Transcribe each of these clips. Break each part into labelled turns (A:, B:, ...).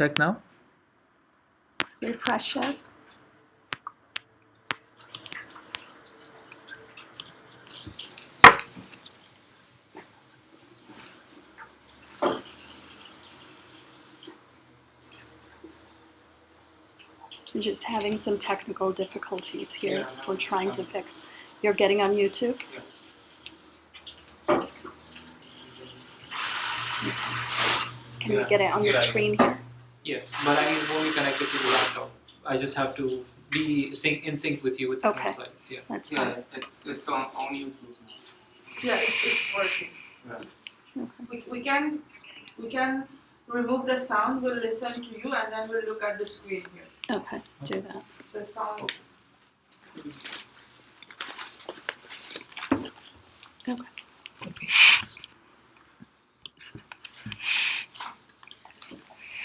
A: Check now.
B: Refresh it. We're just having some technical difficulties here. We're trying to fix. You're getting on YouTube? Can we get it on the screen here?
A: Yes, but I mean only connected to the laptop. I just have to be in sync with you with the
B: Okay.
A: slides. Yeah.
B: That's fine.
C: It's on YouTube.
D: Yeah, it's working.
C: Yeah.
D: We can remove the sound. We'll listen to you, and then we'll look at the screen here.
B: Okay, do that.
D: The sound.
B: Okay.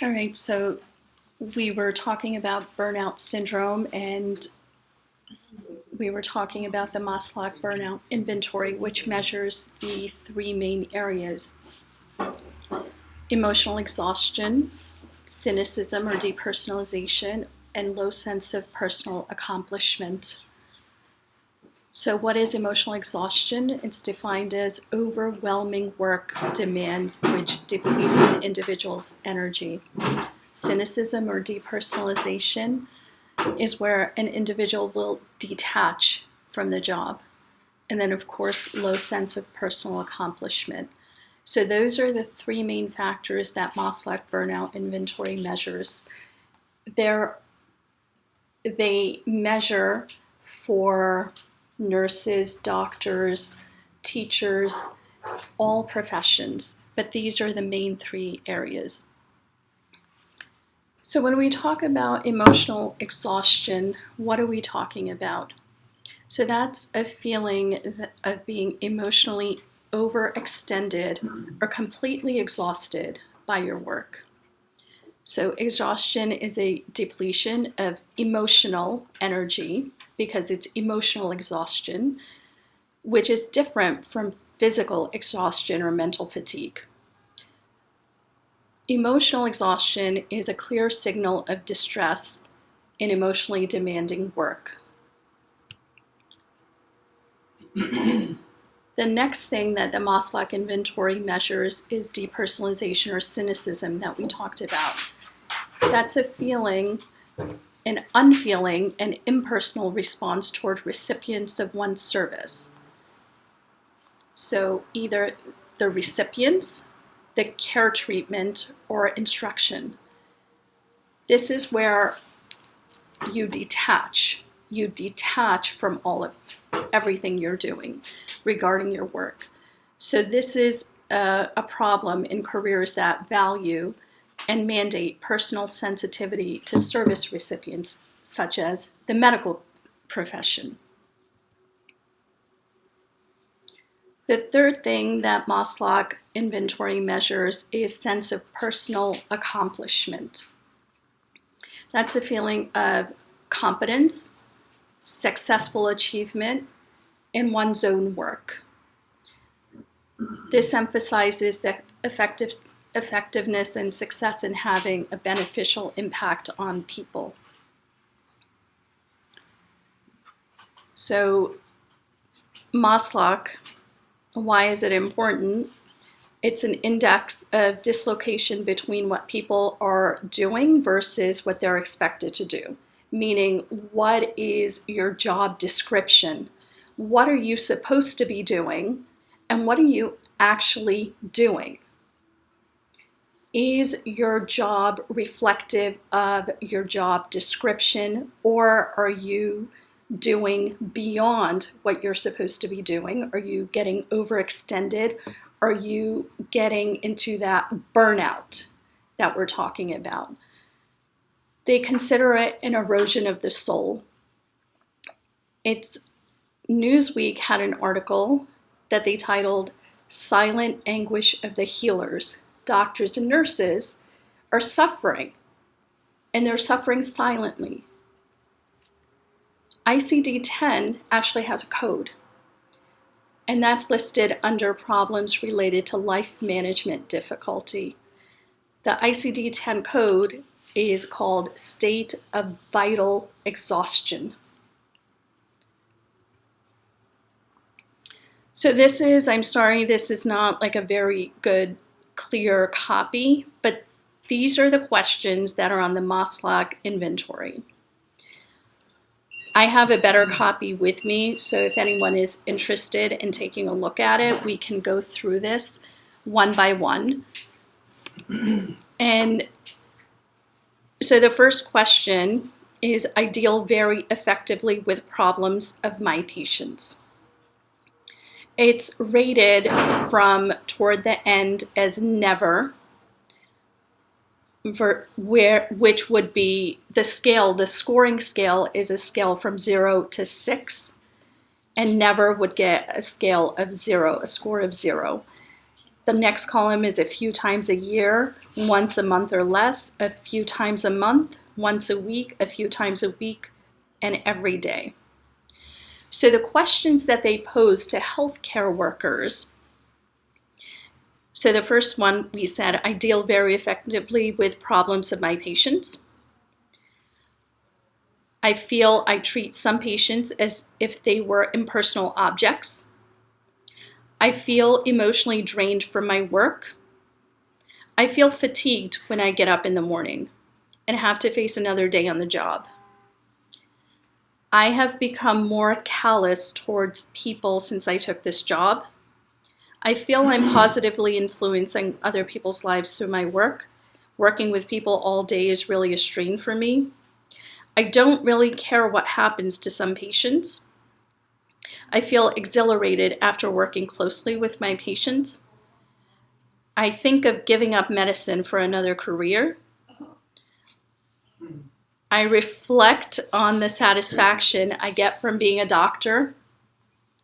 B: All right, so we were talking about burnout syndrome, and we were talking about the Maslach burnout inventory, which measures the three main areas: emotional exhaustion, cynicism or depersonalization, and low sense of personal accomplishment. So what is emotional exhaustion? It's defined as overwhelming work demands which depletes an individual's energy. Cynicism or depersonalization is where an individual will detach from the job. And then, of course, low sense of personal accomplishment. So those are the three main factors that Maslach burnout inventory measures. They measure for nurses, doctors, teachers, all professions, but these are the main three areas. So when we talk about emotional exhaustion, what are we talking about? So that's a feeling of being emotionally overextended or completely exhausted by your work. So exhaustion is a depletion of emotional energy because it's emotional exhaustion, which is different from physical exhaustion or mental fatigue. Emotional exhaustion is a clear signal of distress in emotionally demanding work. The next thing that the Maslach inventory measures is depersonalization or cynicism that we talked about. That's a feeling, an unfeeling, and impersonal response toward recipients of one's service. So either the recipients, the care treatment, or instruction. This is where you detach. You detach from everything you're doing regarding your work. So this is a problem in careers that value and mandate personal sensitivity to service recipients, such as the medical profession. The third thing that Maslach inventory measures is sense of personal accomplishment. That's a feeling of competence, successful achievement in one's own work. This emphasizes the effectiveness and success in having a beneficial impact on people. So Maslach, why is it important? It's an index of dislocation between what people are doing versus what they're expected to do. Meaning, what is your job description? What are you supposed to be doing? And what are you actually doing? Is your job reflective of your job description, or are you doing beyond what you're supposed to be doing? Are you getting overextended? Are you getting into that burnout that we're talking about? They consider it an erosion of the soul. Newsweek had an article that they titled "Silent Anguish of the Healers." Doctors and nurses are suffering, and they're suffering silently. ICD-10 actually has a code, and that's listed under problems related to life management difficulty. The ICD-10 code is called state of vital exhaustion. So this is, I'm sorry, this is not like a very good, clear copy, but these are the questions that are on the Maslach inventory. I have a better copy with me, so if anyone is interested in taking a look at it, we can go through this one by one. And so the first question is, I deal very effectively with problems of my patients. It's rated from toward the end as never, which would be the scale, the scoring scale is a scale from 0 to 6, and never would get a scale of 0, a score of 0. The next column is a few times a year, once a month or less, a few times a month, once a week, a few times a week, and every day. So the questions that they pose to healthcare workers, so the first one we said, I deal very effectively with problems of my patients. I feel I treat some patients as if they were impersonal objects. I feel emotionally drained from my work. I feel fatigued when I get up in the morning and have to face another day on the job. I have become more callous towards people since I took this job. I feel I'm positively influencing other people's lives through my work. Working with people all day is really a strain for me. I don't really care what happens to some patients. I feel exhilarated after working closely with my patients. I think of giving up medicine for another career. I reflect on the satisfaction I get from being a doctor.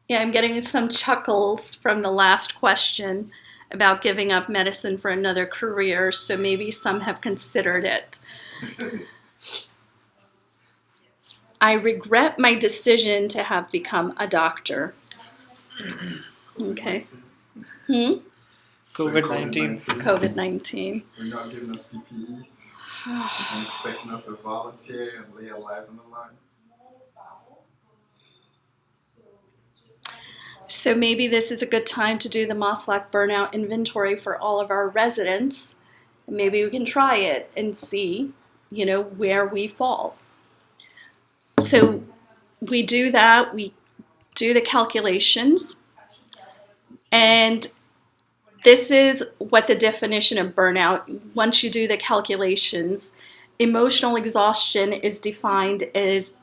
B: Yeah, I'm getting some chuckles from the last question about giving up medicine for another career, so maybe some have considered it. I regret my decision to have become a doctor. Okay.
A: COVID-19.
B: COVID-19.
E: They're not giving us PPEs and expecting us to volunteer and lay our lives on the line.
B: So maybe this is a good time to do the Maslach burnout inventory for all of our residents. Maybe we can try it and see, where we fall. So we do that, we do the calculations, and this is what the definition of burnout, once you do the calculations, emotional exhaustion is defined as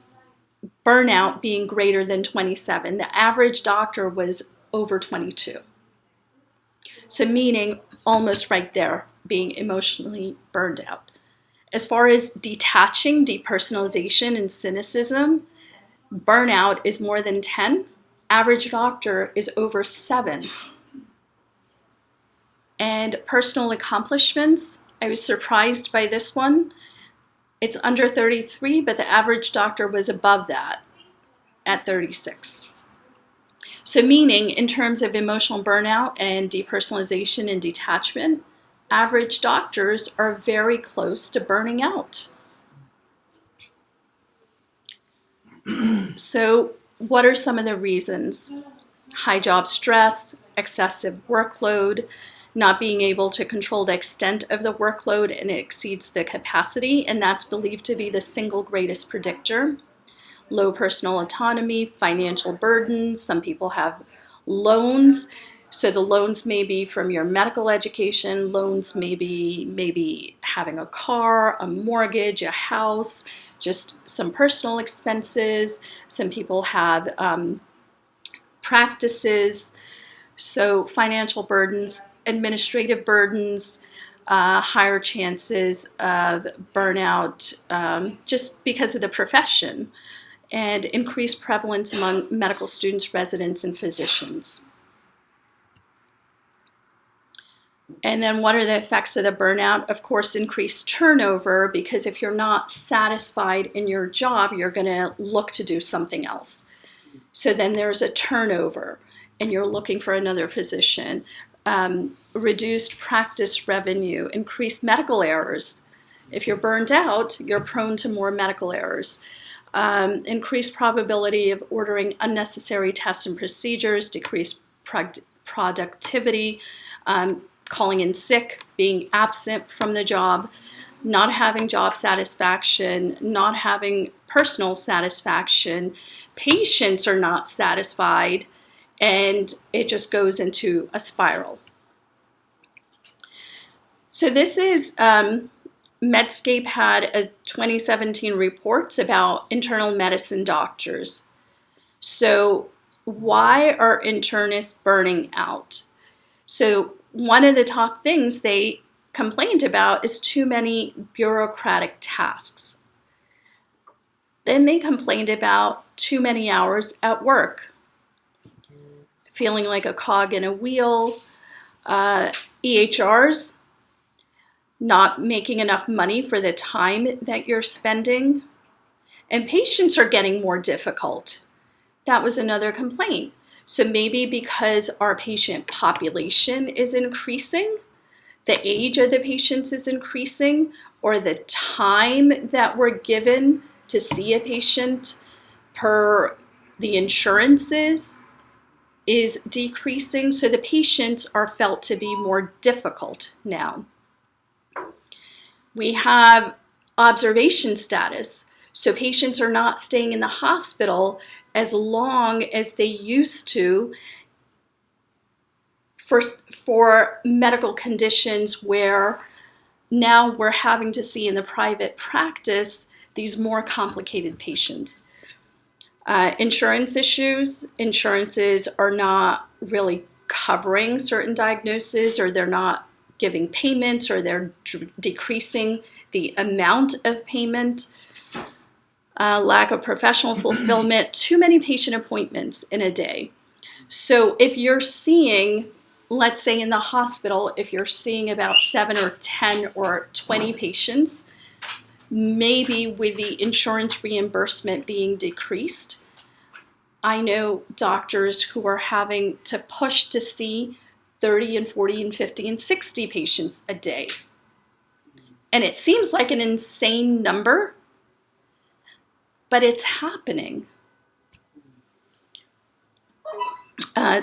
B: burnout being greater than 27. The average doctor was over 22. So meaning almost right there, being emotionally burned out. As far as detaching, depersonalization, and cynicism, burnout is more than 10. Average doctor is over 7. And personal accomplishments, I was surprised by this one. It's under 33, but the average doctor was above that at 36. So meaning, in terms of emotional burnout and depersonalization and detachment, average doctors are very close to burning out. So what are some of the reasons? High job stress, excessive workload, not being able to control the extent of the workload and it exceeds the capacity, and that's believed to be the single greatest predictor. Low personal autonomy, financial burdens. Some people have loans. So the loans may be from your medical education, loans may be maybe having a car, a mortgage, a house, just some personal expenses. Some people have practices. So financial burdens, administrative burdens, higher chances of burnout just because of the profession, and increased prevalence among medical students, residents, and physicians. And then what are the effects of the burnout? Of course, increased turnover, because if you're not satisfied in your job, you're going to look to do something else. So then there's a turnover, and you're looking for another position. reduced practice revenue, increased medical errors. If you're burned out, you're prone to more medical errors. Increased probability of ordering unnecessary tests and procedures, decreased productivity, calling in sick, being absent from the job, not having job satisfaction, not having personal satisfaction. Patients are not satisfied, and it just goes into a spiral. So this is Medscape had a 2017 report about internal medicine doctors. So why are internists burning out? So one of the top things they complained about is too many bureaucratic tasks. Then they complained about too many hours at work, feeling like a cog in a wheel, EHRs, not making enough money for the time that you're spending, and patients are getting more difficult. That was another complaint. So maybe because our patient population is increasing, the age of the patients is increasing, or the time that we're given to see a patient per the insurances is decreasing. So the patients are felt to be more difficult now. We have observation status. So patients are not staying in the hospital as long as they used to for medical conditions where now we're having to see in the private practice these more complicated patients. Insurance issues. Insurances are not really covering certain diagnoses, or they're not giving payments, or they're decreasing the amount of payment. Lack of professional fulfillment, too many patient appointments in a day. So if you're seeing, let's say in the hospital, if you're seeing about 7 or 10 or 20 patients, maybe with the insurance reimbursement being decreased, I know doctors who are having to push to see 30 and 40 and 50 and 60 patients a day. And it seems like an insane number, but it's happening.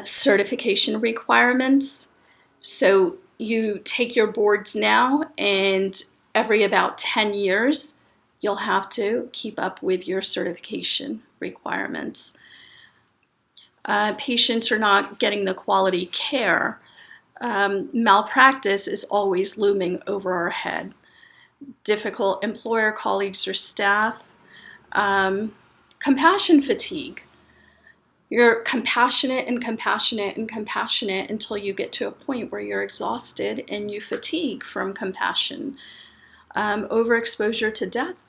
B: Certification requirements. So you take your boards now, and every about 10 years, you'll have to keep up with your certification requirements. Patients are not getting the quality care. Malpractice is always looming over our head. Difficult employer, colleagues, or staff. Compassion fatigue. You're compassionate and compassionate and compassionate until you get to a point where you're exhausted and you fatigue from compassion. Overexposure to death.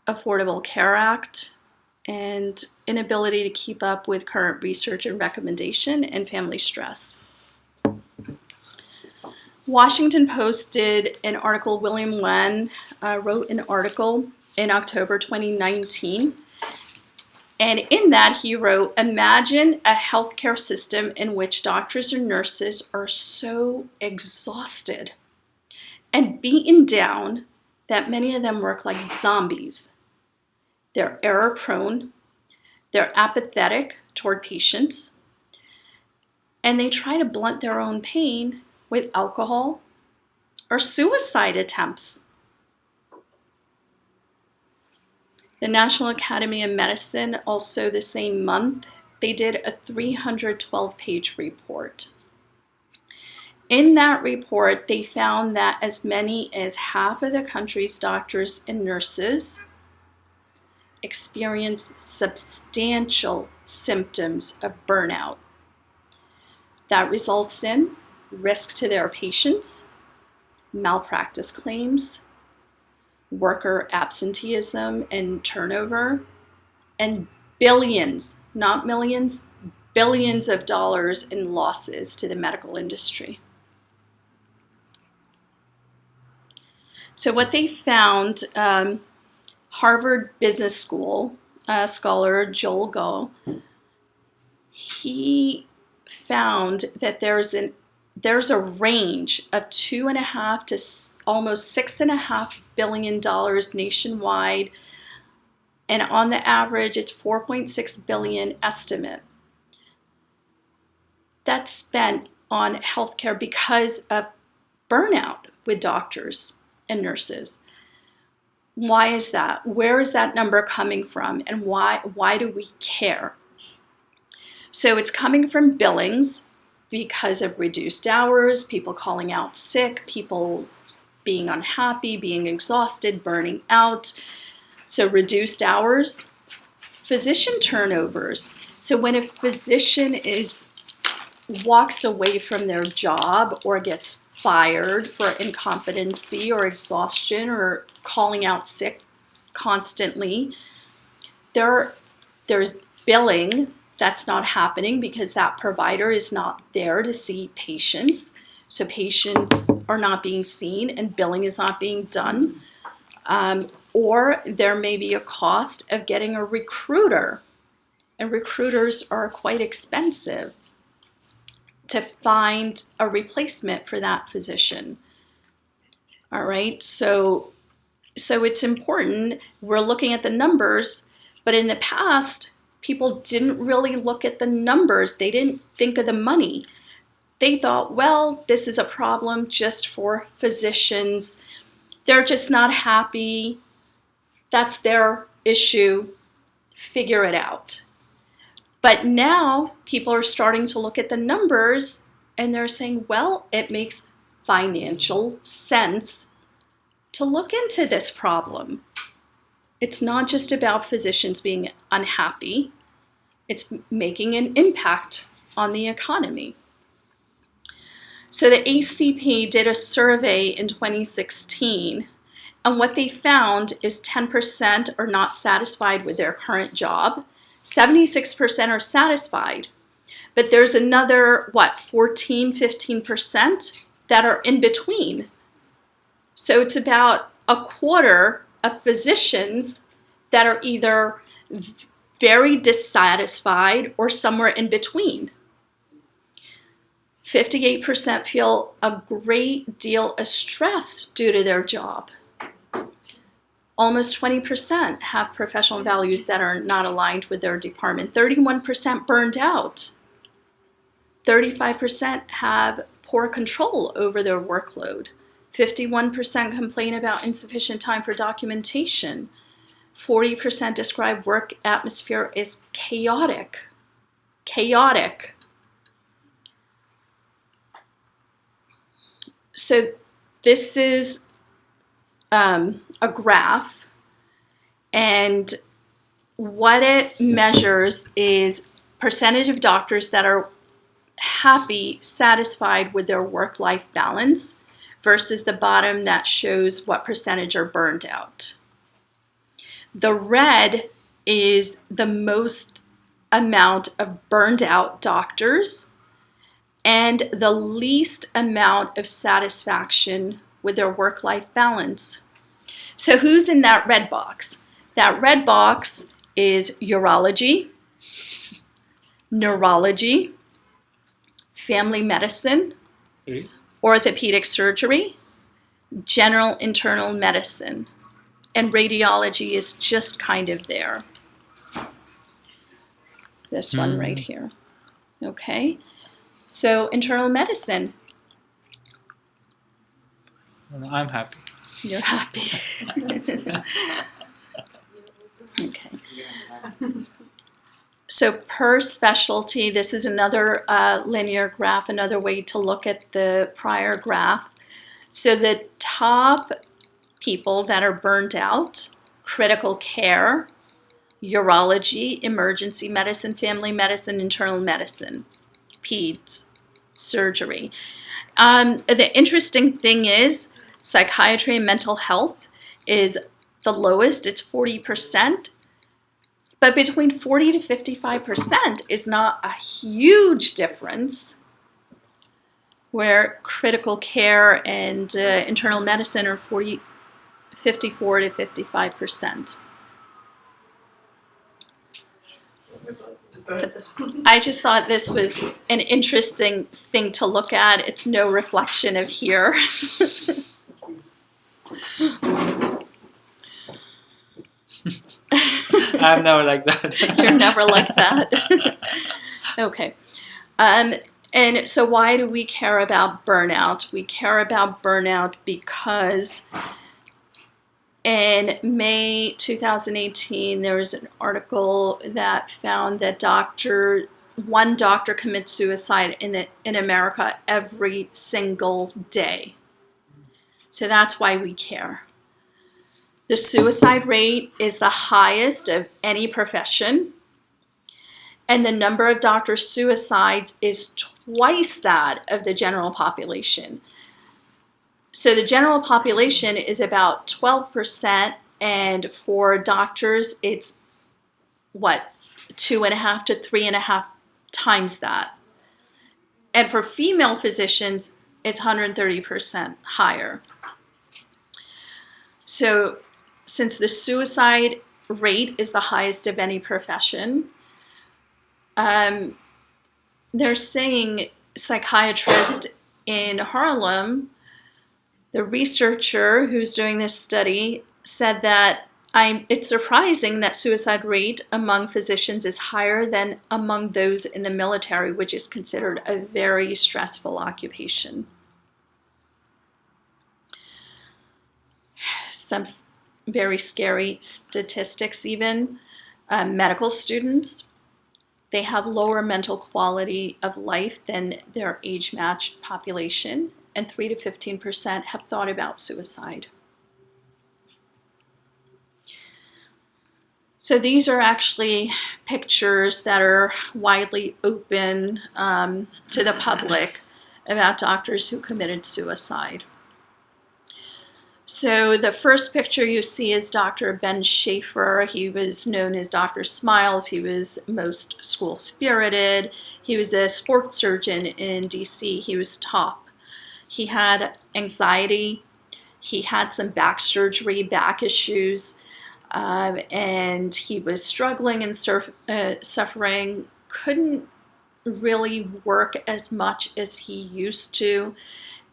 B: Affordable Care Act, and inability to keep up with current research and recommendation, and family stress. Washington Post did an article, William Wen wrote an article in October 2019, and in that he wrote, imagine a healthcare system in which doctors and nurses are so exhausted and beaten down that many of them work like zombies. They're error prone, they're apathetic toward patients, and they try to blunt their own pain with alcohol or suicide attempts. The National Academy of Medicine, also the same month, they did a 312-page report. In that report, they found that as many as half of the country's doctors and nurses experience substantial symptoms of burnout. That results in risk to their patients, malpractice claims, worker absenteeism and turnover, and billions, not millions, billions of dollars in losses to the medical industry. So what they found, Harvard Business School scholar Joel Go, he found that there's a range of $2.5 to almost $6.5 billion nationwide, and on the average, it's $4.6 billion estimate that's spent on healthcare because of burnout with doctors and nurses. Why is that? Where is that number coming from, and why do we care? So it's coming from billings because of reduced hours, people calling out sick, people being unhappy, being exhausted, burning out. So reduced hours, physician turnovers. So when a physician walks away from their job or gets fired for incompetency or exhaustion or calling out sick constantly, there's billing that's not happening because that provider is not there to see patients. So patients are not being seen and billing is not being done. Or there may be a cost of getting a recruiter, and recruiters are quite expensive to find a replacement for that physician. All right, so it's important. We're looking at the numbers, but in the past, people didn't really look at the numbers. They didn't think of the money. They thought, well, this is a problem just for physicians. They're just not happy. That's their issue. Figure it out. But now people are starting to look at the numbers and they're saying, well, it makes financial sense to look into this problem. It's not just about physicians being unhappy. It's making an impact on the economy. So the ACP did a survey in 2016, and what they found is 10% are not satisfied with their current job. 76% are satisfied, but there's another, 15% that are in between. So it's about a quarter of physicians that are either very dissatisfied or somewhere in between. 58% feel a great deal of stress due to their job. Almost 20% have professional values that are not aligned with their department. 31% burned out. 35% have poor control over their workload. 51% complain about insufficient time for documentation. 40% describe work atmosphere as chaotic. Chaotic. So this is a graph, and what it measures is percentage of doctors that are happy, satisfied with their work-life balance versus the bottom that shows what percentage are burned out. The red is the most amount of burned out doctors and the least amount of satisfaction with their work-life balance. So who's in that red box? That red box is urology, neurology, family medicine, orthopedic surgery, general internal medicine, and radiology is just kind of there. This one right here. Okay, so internal medicine.
A: I'm happy.
B: You're happy. Okay. So per specialty, this is another linear graph, another way to look at the prior graph. So the top people that are burned out, critical care, urology, emergency medicine, family medicine, internal medicine, peds, surgery. The interesting thing is psychiatry and mental health is the lowest, it's 40%. But between 40 to 55% is not a huge difference, where critical care and internal medicine are 54 to 55%.
D: birth.
B: I just thought this was an interesting thing to look at. It's no reflection of here.
A: I'm never like that.
B: You're never like that. Okay. And so why do we care about burnout? We care about burnout because in May 2018, there was an article that found that one doctor commits suicide in America every single day. So that's why we care. The suicide rate is the highest of any profession, and the number of doctor suicides is twice that of the general population. So the general population is about 12%, and for doctors, it's 2.5 to 3.5 times that. And for female physicians, it's 130% higher. So since the suicide rate is the highest of any profession, they're saying psychiatrist in Harlem, the researcher who's doing this study, said that it's surprising that suicide rate among physicians is higher than among those in the military, which is considered a very stressful occupation. Some very scary statistics even. Medical students, they have lower mental quality of life than their age-matched population, and 3 to 15% have thought about suicide. So these are actually pictures that are widely open to the public about doctors who committed suicide. So the first picture you see is Dr. Ben Schaefer. He was known as Dr. Smiles. He was most school-spirited. He was a sports surgeon in DC. He was top. He had anxiety. He had some back surgery, back issues, and he was struggling and suffering, couldn't really work as much as he used to.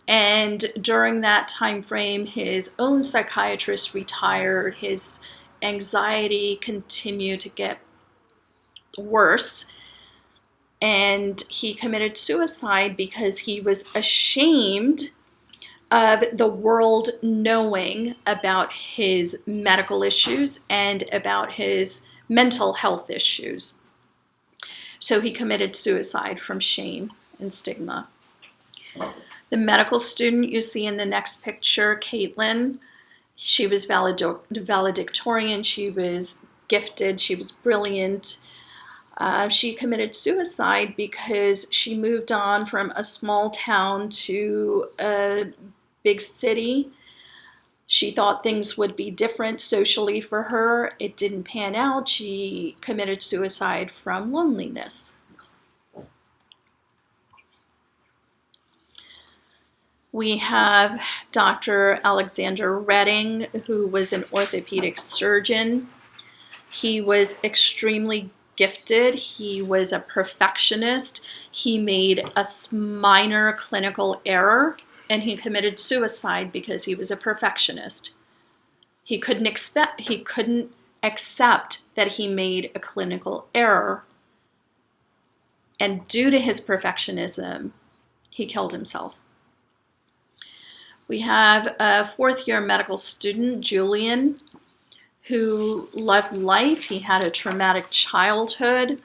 B: And during that time frame, his own psychiatrist retired. His anxiety continued to get worse, and he committed suicide because he was ashamed of the world knowing about his medical issues and about his mental health issues. So he committed suicide from shame and stigma. The medical student you see in the next picture, Caitlin, she was valedictorian, she was gifted, she was brilliant. She committed suicide because she moved on from a small town to a big city. She thought things would be different socially for her. It didn't pan out. She committed suicide from loneliness. We have Dr. Alexander Redding, who was an orthopedic surgeon. He was extremely gifted. He was a perfectionist. He made a minor clinical error, and he committed suicide because he was a perfectionist. He couldn't accept that he made a clinical error, and due to his perfectionism, he killed himself. We have a fourth-year medical student, Julian, who loved life. He had a traumatic childhood.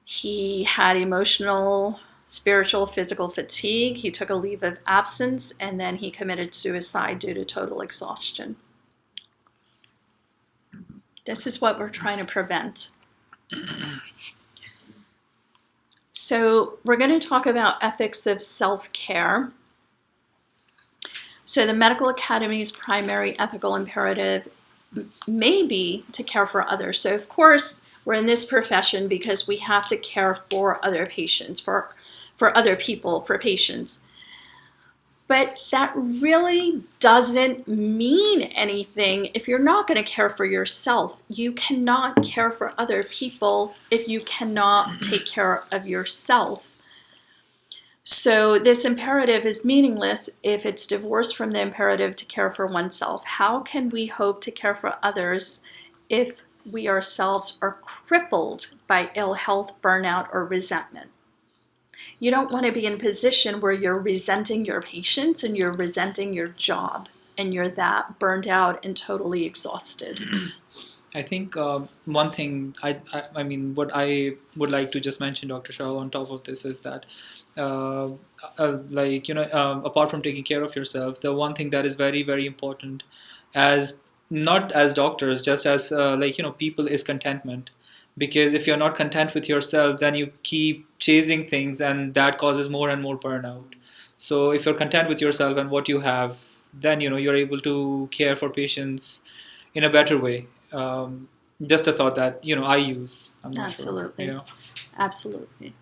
B: He had emotional, spiritual, physical fatigue. He took a leave of absence, and then he committed suicide due to total exhaustion. This is what we're trying to prevent. So we're going to talk about ethics of self-care. So the Medical Academy's primary ethical imperative may be to care for others. So of course, we're in this profession because we have to care for other patients, for other people, for patients. But that really doesn't mean anything if you're not going to care for yourself. You cannot care for other people if you cannot take care of yourself. So this imperative is meaningless if it's divorced from the imperative to care for oneself. How can we hope to care for others if we ourselves are crippled by ill health, burnout, or resentment? You don't want to be in a position where you're resenting your patients and you're resenting your job and you're that burned out and totally exhausted.
A: I think one thing I mean what I would like to just mention, Dr. Shah, on top of this is that apart from taking care of yourself, the one thing that is very, very important, as not as doctors, just as people, is contentment. Because if you're not content with yourself, then you keep chasing things, and that causes more and more burnout. So if you're content with yourself and what you have, then you're able to care for patients in a better way. Just a thought that I use. I'm not
B: Absolutely.
A: Sure.
B: Absolutely.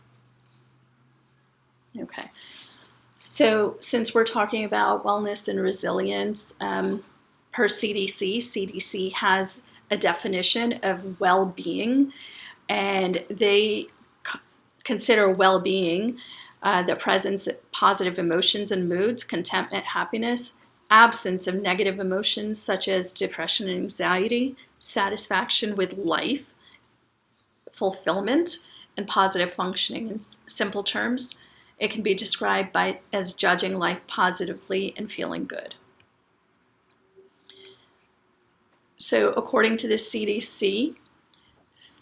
B: Okay. So since we're talking about wellness and resilience, per CDC has a definition of well-being, and they consider well-being the presence of positive emotions and moods, contentment, happiness, absence of negative emotions such as depression and anxiety, satisfaction with life, fulfillment, and positive functioning. In simple terms, it can be described as judging life positively and feeling good. So according to the CDC,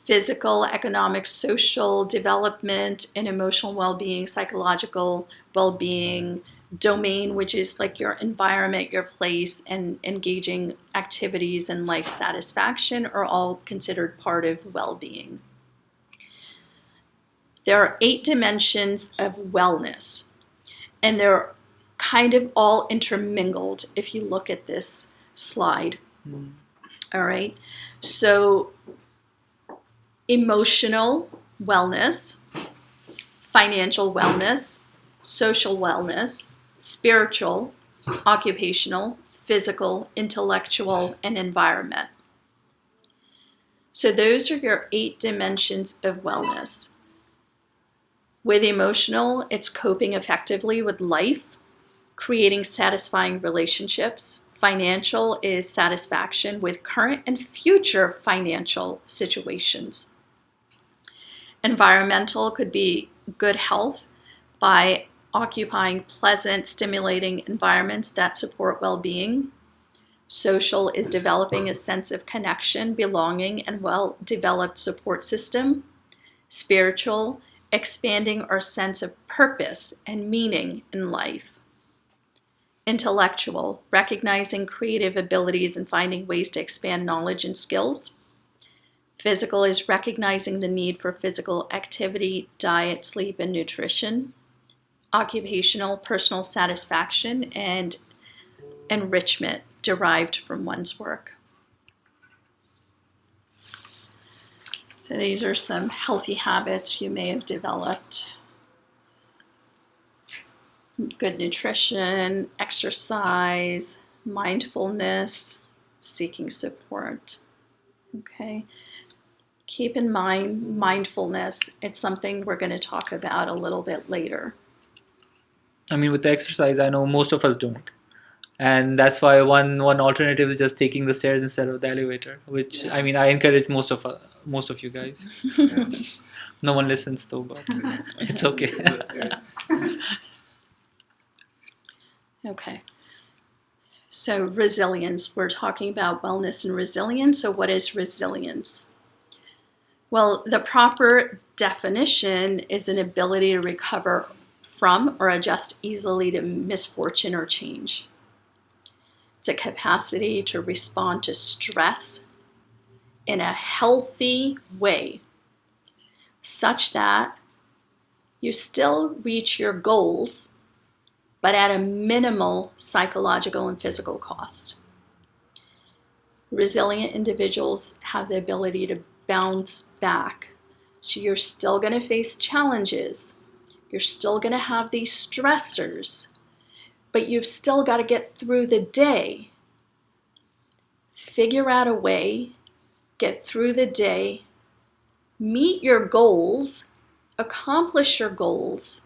B: physical, economic, social development, and emotional well-being, psychological well-being, domain, which is like your environment, your place, and engaging activities and life satisfaction, are all considered part of well-being. There are 8 dimensions of wellness, and they're kind of all intermingled if you look at this slide. All right, so emotional wellness, financial wellness, social wellness, spiritual, occupational, physical, intellectual, and environment. So those are your 8 dimensions of wellness. With emotional, it's coping effectively with life, creating satisfying relationships. Financial is satisfaction with current and future financial situations. Environmental could be good health by occupying pleasant, stimulating environments that support well-being. Social is developing a sense of connection, belonging, and well-developed support system. Spiritual, expanding our sense of purpose and meaning in life. Intellectual, recognizing creative abilities and finding ways to expand knowledge and skills. Physical is recognizing the need for physical activity, diet, sleep, and nutrition. Occupational, personal satisfaction and enrichment derived from one's work. So these are some healthy habits you may have developed. Good nutrition, exercise, mindfulness, seeking support. Okay. Keep in mind mindfulness. It's something we're going to talk about a little bit later.
A: I mean, with the exercise, I know most of us don't. And that's why one alternative is just taking the stairs instead of the elevator, which, I mean, I encourage most of you guys.
E: Yeah.
A: No one listens though, but it's okay.
B: Okay. So resilience, we're talking about wellness and resilience. So what is resilience? Well, the proper definition is an ability to recover from or adjust easily to misfortune or change. It's a capacity to respond to stress in a healthy way, such that you still reach your goals, but at a minimal psychological and physical cost. Resilient individuals have the ability to bounce back. So you're still going to face challenges. You're still going to have these stressors, but you've still got to get through the day. Figure out a way, get through the day, meet your goals, accomplish your goals,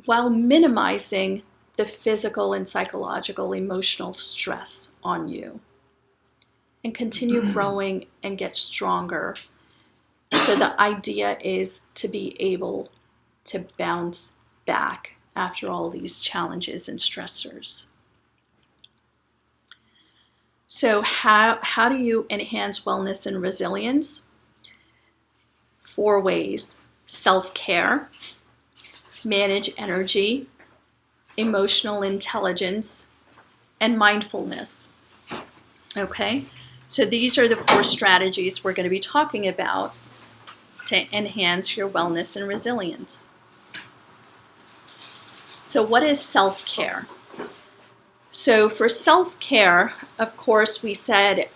B: while minimizing the physical and psychological, emotional stress on you. And continue growing and get stronger. So the idea is to be able to bounce back after all these challenges and stressors. So how do you enhance wellness and resilience? 4 ways: self-care, manage energy, emotional intelligence, and mindfulness. Okay, so these are the 4 strategies we're going to be talking about to enhance your wellness and resilience. So what is self-care? So for self-care, of course, we said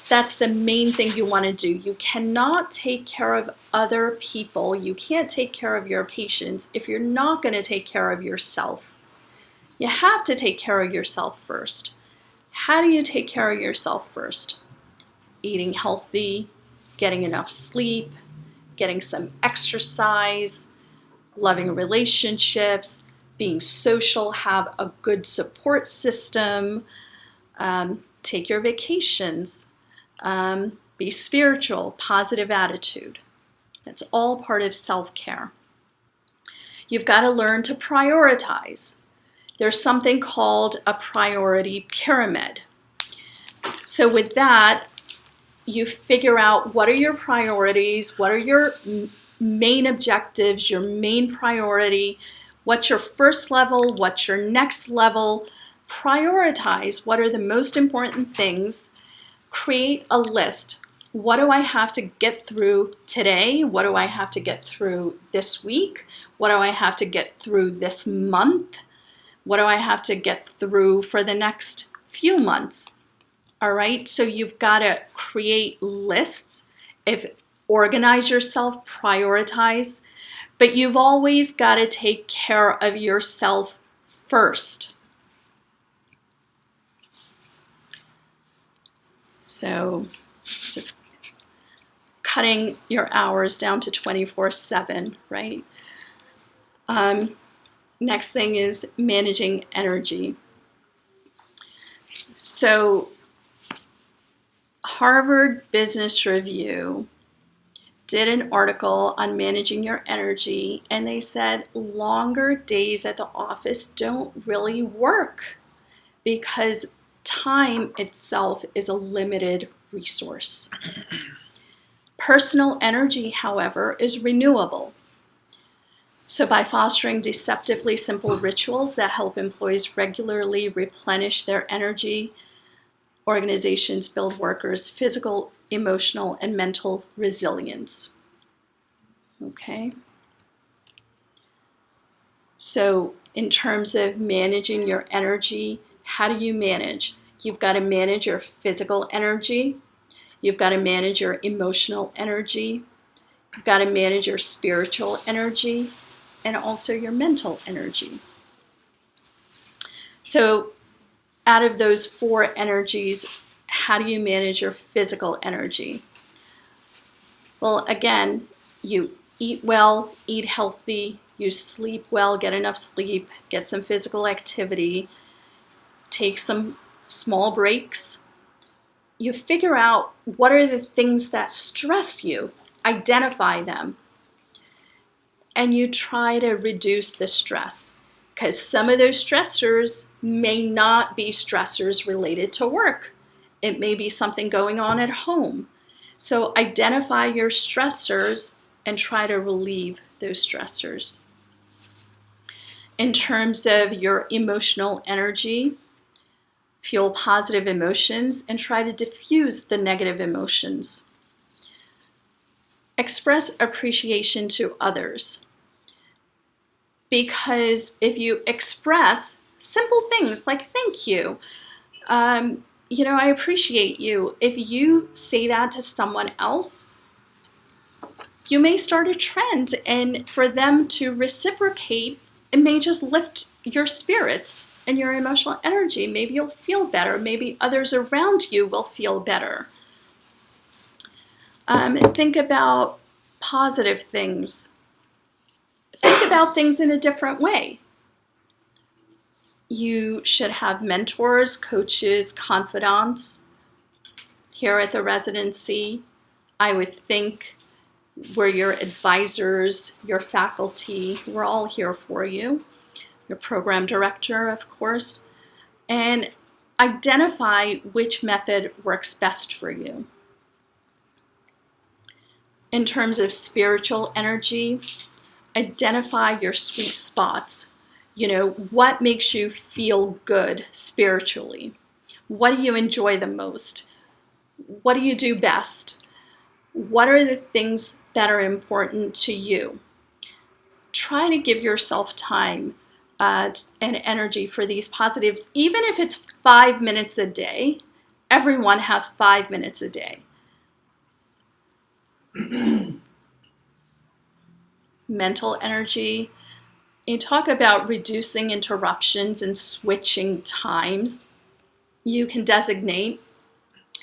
B: that's the main thing you want to do. You cannot take care of other people. You can't take care of your patients if you're not going to take care of yourself. You have to take care of yourself first. How do you take care of yourself first? Eating healthy, getting enough sleep, getting some exercise, loving relationships, being social, have a good support system, take your vacations, be spiritual, positive attitude. That's all part of self-care. You've got to learn to prioritize. There's something called a priority pyramid. So with that, you figure out what are your priorities, what are your main objectives, your main priority, what's your first level, what's your next level. Prioritize what are the most important things. Create a list. What do I have to get through today? What do I have to get through this week? What do I have to get through this month? What do I have to get through for the next few months? All right, so you've got to create lists, organize yourself, prioritize, but you've always got to take care of yourself first. So just cutting your hours down to 24/7, right? Next thing is managing energy. So Harvard Business Review did an article on managing your energy, and they said longer days at the office don't really work because time itself is a limited resource. Personal energy, however, is renewable. So by fostering deceptively simple rituals that help employees regularly replenish their energy, organizations build workers' physical, emotional, and mental resilience. Okay? So in terms of managing your energy, how do you manage? You've got to manage your physical energy. You've got to manage your emotional energy. You've got to manage your spiritual energy and also your mental energy. So out of those 4 energies, how do you manage your physical energy? Well, again, you eat well, eat healthy, you sleep well, get enough sleep, get some physical activity, take some small breaks. You figure out what are the things that stress you, identify them, and you try to reduce the stress. Because some of those stressors may not be stressors related to work. It may be something going on at home. So identify your stressors and try to relieve those stressors. In terms of your emotional energy, fuel positive emotions and try to diffuse the negative emotions. Express appreciation to others. Because if you express simple things like thank you, I appreciate you. If you say that to someone else, you may start a trend, and for them to reciprocate, it may just lift your spirits and your emotional energy. Maybe you'll feel better. Maybe others around you will feel better. Think about positive things. Think about things in a different way. You should have mentors, coaches, confidants. Here at the residency, I would think we're your advisors, your faculty. We're all here for you. Your program director, of course. And identify which method works best for you. In terms of spiritual energy, identify your sweet spots. What makes you feel good spiritually? What do you enjoy the most? What do you do best? What are the things that are important to you? Try to give yourself time and energy for these positives, even if it's 5 minutes a day. Everyone has 5 minutes a day. Mental energy. You talk about reducing interruptions and switching times. You can designate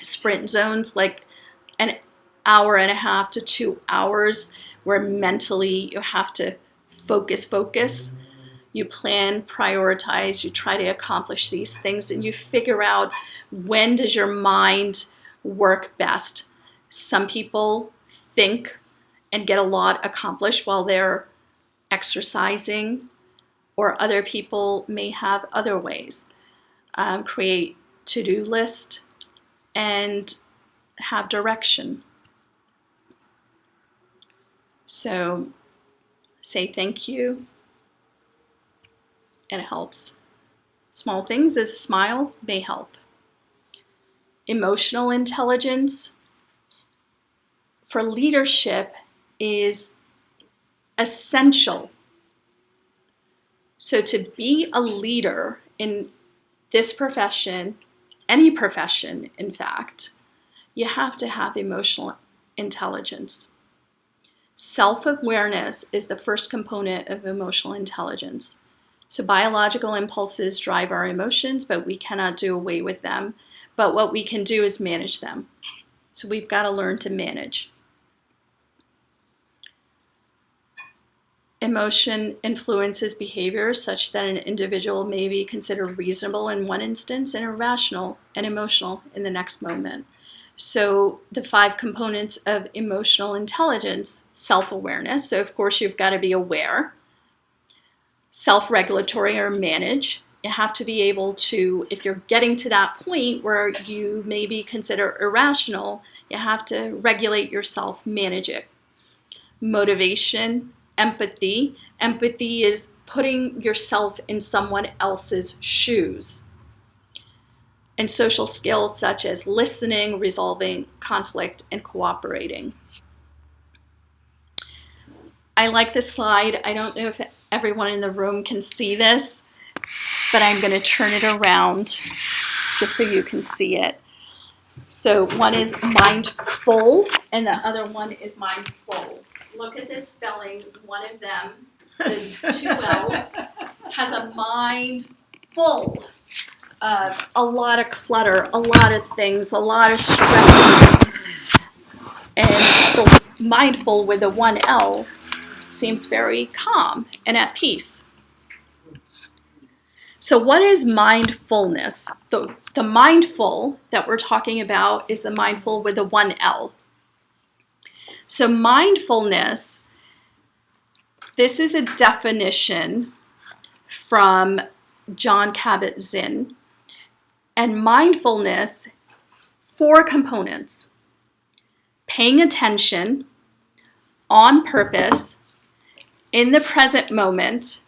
B: sprint zones like an hour and a half to 2 hours where mentally you have to focus. You plan, prioritize, you try to accomplish these things, and you figure out when does your mind work best. Some people think and get a lot accomplished while they're exercising, or other people may have other ways. Create to-do list and have direction. So say thank you. It helps. Small things as a smile may help. Emotional intelligence for leadership is essential. So to be a leader in this profession, any profession in fact, you have to have emotional intelligence. Self-awareness is the first component of emotional intelligence. So biological impulses drive our emotions, but we cannot do away with them. But what we can do is manage them. So we've got to learn to manage. Emotion influences behavior such that an individual may be considered reasonable in one instance and irrational and emotional in the next moment. So the 5 components of emotional intelligence: self-awareness. So of course you've got to be aware. Self-regulatory or manage. You have to be able to, if you're getting to that point where you may be considered irrational, you have to regulate yourself, manage it. Motivation, empathy. Empathy is putting yourself in someone else's shoes. And social skills such as listening, resolving conflict, and cooperating. I like this slide. I don't know if everyone in the room can see this, but I'm going to turn it around just so you can see it. So one is mindful and the other one is mindful. Look at this spelling. One of them, the 2 L's, has a mind full of a lot of clutter, a lot of things, a lot of stressors. And the mindful with the 1 L seems very calm and at peace. So what is mindfulness? The mindful that we're talking about is the mindful with the 1 L. So mindfulness, this is a definition from Jon Kabat-Zinn. And mindfulness, 4 components: paying attention, on purpose, in the present moment,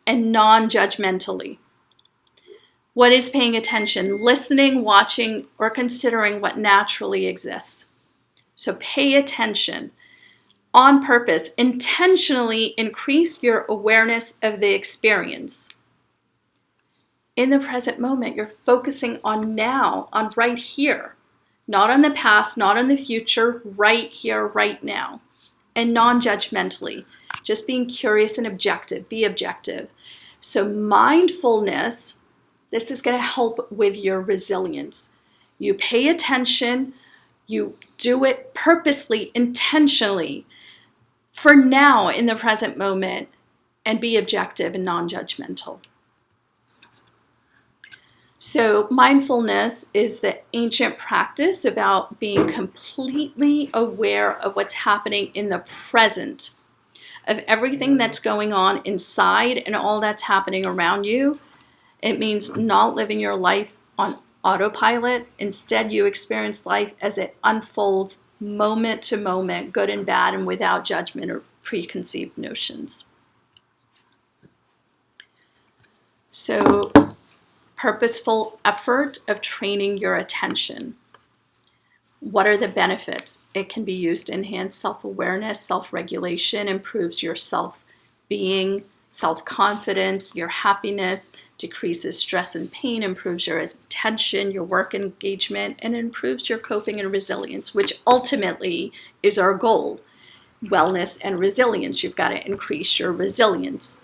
B: and non-judgmentally. What is paying attention? Listening, watching, or considering what naturally exists. So pay attention. On purpose, intentionally increase your awareness of the experience. In the present moment, you're focusing on now, on right here. Not on the past, not on the future, right here, right now. And non-judgmentally. Just being curious and objective. Be objective. So mindfulness, this is going to help with your resilience. You pay attention, you do it purposely, intentionally, for now in the present moment, and be objective and non-judgmental. So mindfulness is the ancient practice about being completely aware of what's happening in the present, of everything that's going on inside and all that's happening around you. It means not living your life on autopilot. Instead, you experience life as it unfolds moment to moment, good and bad, and without judgment or preconceived notions. So, purposeful effort of training your attention. What are the benefits? It can be used to enhance self-awareness, self-regulation, improves your self-being, self-confidence, your happiness, decreases stress and pain, improves your attention, your work engagement, and improves your coping and resilience, which ultimately is our goal. Wellness and resilience. You've got to increase your resilience.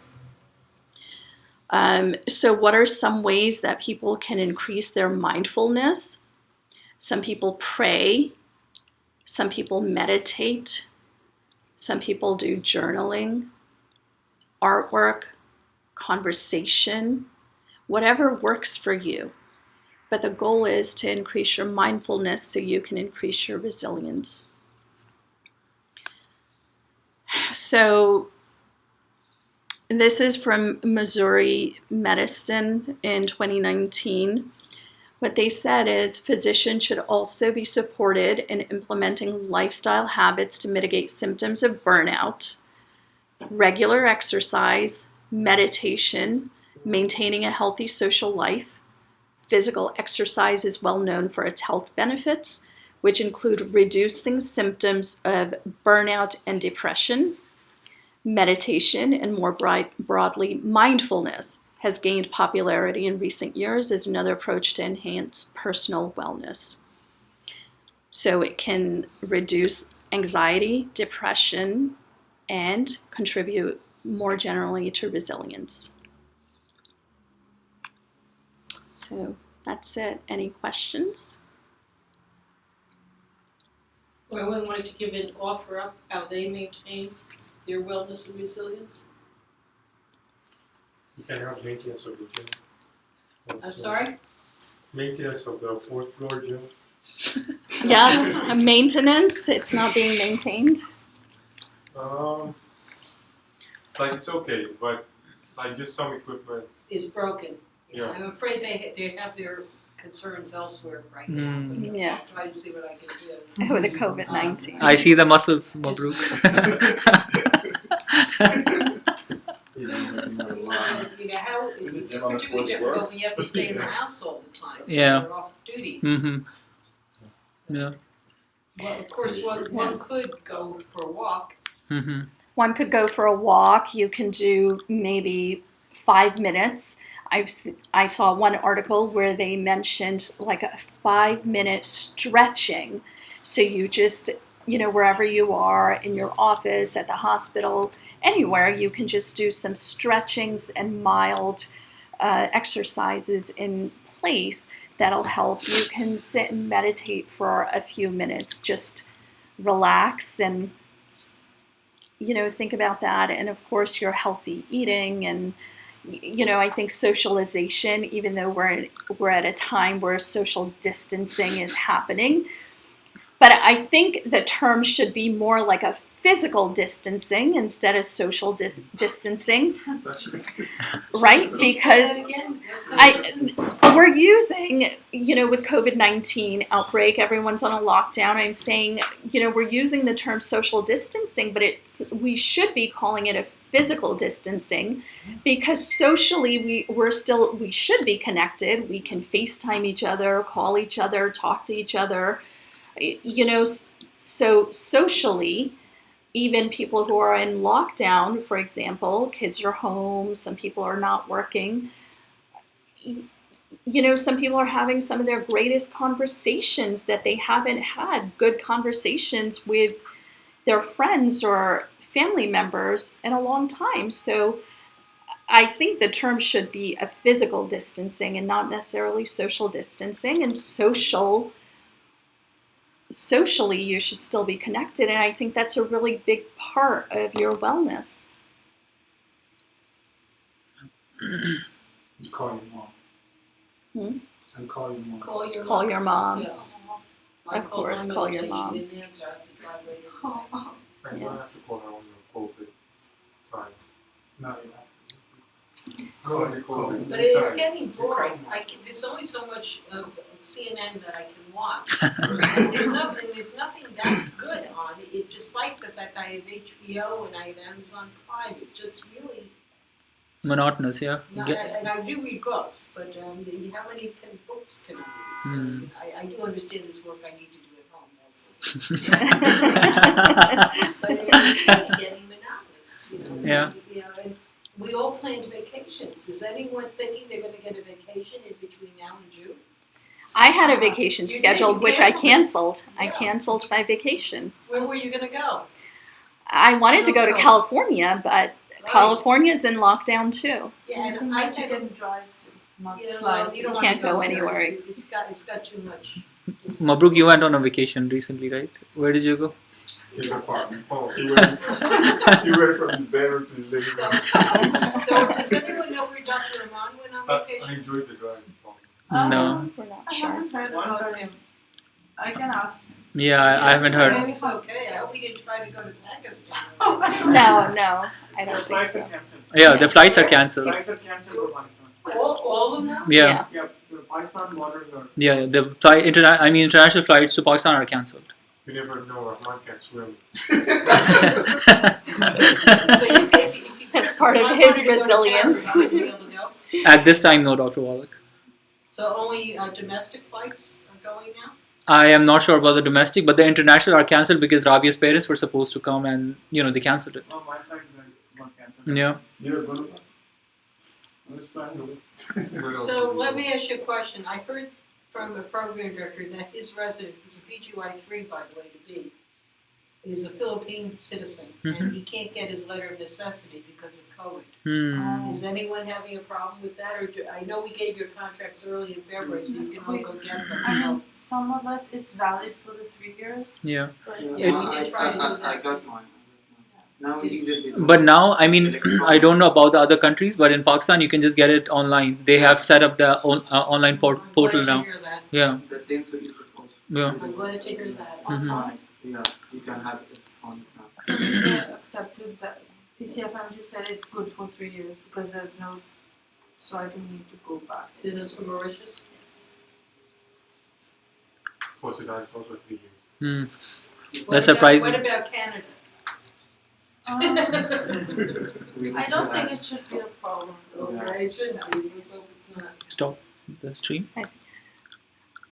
B: So what are some ways that people can increase their mindfulness? Some people pray. Some people meditate. Some people do journaling, artwork, conversation, whatever works for you. But the goal is to increase your mindfulness so you can increase your resilience. So this is from Missouri Medicine in 2019. What they said is physicians should also be supported in implementing lifestyle habits to mitigate symptoms of burnout, regular exercise, meditation, maintaining a healthy social life. Physical exercise is well known for its health benefits, which include reducing symptoms of burnout and depression. Meditation, and more broadly, mindfulness, has gained popularity in recent years as another approach to enhance personal wellness. So it can reduce anxiety, depression, and contribute more generally to resilience. So that's it. Any questions?
F: Or I wanted to give an offer up how they maintain their wellness and resilience.
G: You can have maintenance of the gym.
F: I'm sorry?
G: Maintenance of the fourth floor gym.
B: Yes, maintenance. It's not being maintained.
G: Like it's okay, but like just some equipment.
F: Is broken.
G: Yeah.
F: I'm afraid they have their concerns elsewhere right now. But
B: Yeah.
F: I'll try to see what I can do.
B: With the COVID-19.
A: I see the muscles, Mabruk.
E: He's making me laugh.
F: You know how
E: Is it
F: it's
E: gym on the
F: particularly
E: fourth
F: difficult
E: floor?
F: when you have to stay in the house all the time.
A: Yeah.
F: You're off duty.
A: Mm-hmm. Yeah.
F: Well, of course, one could go for a walk.
A: Mm-hmm.
B: One could go for a walk. You can do maybe 5 minutes. I saw one article where they mentioned like a 5-minute stretching. So you just, wherever you are, in your office, at the hospital, anywhere, you can just do some stretchings and mild exercises in place that'll help. You can sit and meditate for a few minutes. Just relax and think about that. And of course, your healthy eating and, I think socialization, even though we're at a time where social distancing is happening, but I think the term should be more like a physical distancing instead of social distancing,
E: It's actually
B: right?
E: Say
B: Because
F: Say that again?
B: we're using, with COVID-19 outbreak, everyone's on a lockdown. I'm saying, we're using the term social distancing, but we should be calling it a physical distancing because socially we should be connected. We can FaceTime each other, call each other, talk to each other, so socially, even people who are in lockdown, for example, kids are home, some people are not working. Some people are having some of their greatest conversations that they haven't had, good conversations with their friends or family members in a long time. So I think the term should be a physical distancing and not necessarily social distancing. And socially, you should still be connected. And I think that's a really big part of your wellness.
E: Call your mom.
B: Hmm?
E: And call your mom.
F: Call your
B: Call your mom.
F: Yeah.
B: Of course, call your mom.
F: She didn't answer, I have to drive later.
G: And you don't have to call her on your COVID time.
E: No, you don't.
G: Call her COVID.
F: But it's getting boring. There's only so much of CNN that I can watch. There's nothing that good on it, despite the fact I have HBO and I have Amazon Prime. It's just really,
A: Monotonous, yeah.
F: and I do read books, but how many books can I read? So
A: Mm.
F: I do understand this work I need to do at home also. But it's getting monotonous, you know.
A: Yeah.
F: You know, and we all planned vacations. Is anyone thinking they're going to get a vacation in between now and June?
B: I had a vacation
F: You did,
B: scheduled,
F: you
B: which I
F: canceled
B: canceled. I
F: Yeah.
B: canceled my vacation.
F: Where were you going to go?
B: I wanted to go to
F: Okay.
B: California, but California's in lockdown too.
F: Yeah, and
D: Anything
F: I
D: that you
F: had a
D: can drive to, not
F: Yeah,
D: fly
F: well,
D: to.
F: you don't
B: Can't
F: wanna
B: go
F: there.
B: anywhere.
F: It's got too much.
A: Mabruk, you went on a vacation recently, right? Where did you go?
E: His apartment.
G: Oh,
E: He went from his bedroom to his living
F: So,
E: room.
F: so does anyone know where Dr. Rahman went on
G: I
F: vacation?
G: enjoyed the drive.
A: No.
B: We're not
D: I
B: sure.
D: haven't heard about him. I can ask him.
A: Yeah, I haven't heard.
F: Maybe it's okay. I hope he didn't try to go to Pakistan.
B: No, I don't think
H: Flights
B: so.
H: are cancelled.
A: Yeah, the flights are cancelled.
H: Flights are cancelled for Pakistan.
F: All of them now?
A: Yeah,
H: Yep, the Pakistan borders are.
A: yeah. The international flights to Pakistan are cancelled.
G: You never know, Rahman can swim.
F: So if you
B: That's part of his resilience.
F: You'll be able to go.
A: At this time, no, Dr. Wallach.
F: So only domestic flights are going now?
A: I am not sure about the domestic, but the international are cancelled because Rabia's parents were supposed to come and, they cancelled it.
H: Oh, my flight got cancelled.
A: Yeah.
E: You're gonna go?
H: I was planning to.
F: So let me ask you a question. I heard from a program director that his resident, who's a PGY3 by the way to be, is a Philippine citizen and he can't get his letter of necessity because of COVID.
A: Hmm.
F: Is anyone having a problem with that? I know we gave your contracts early in February, so you can all go get them.
D: I
F: So,
D: mean, some of us, it's valid for the 3 years,
A: Yeah.
D: but
F: yeah, we did try to do
C: I
F: that.
C: got mine. Now we just
A: But now, I don't know about the other countries, but in Pakistan, you can just get it online. They have set up the online portal
F: I'm glad
A: now.
F: to hear that.
A: Yeah.
C: the same thing you supposed.
A: Yeah.
F: I'm glad to hear that.
A: Mhm.
C: Yeah, you can have it on.
D: we accepted that. PCFM just said it's good for 3 years because there's no, so I don't need to go back.
F: Is this from Mauritius?
D: Yes.
G: Portugal is also 3 years.
A: Hmm.
F: What
A: That's
F: about-
A: surprising.
F: What about Canada?
D: I don't think it should be a problem.
F: Okay, it shouldn't be, let's hope it's not.
A: Stop the stream.
B: I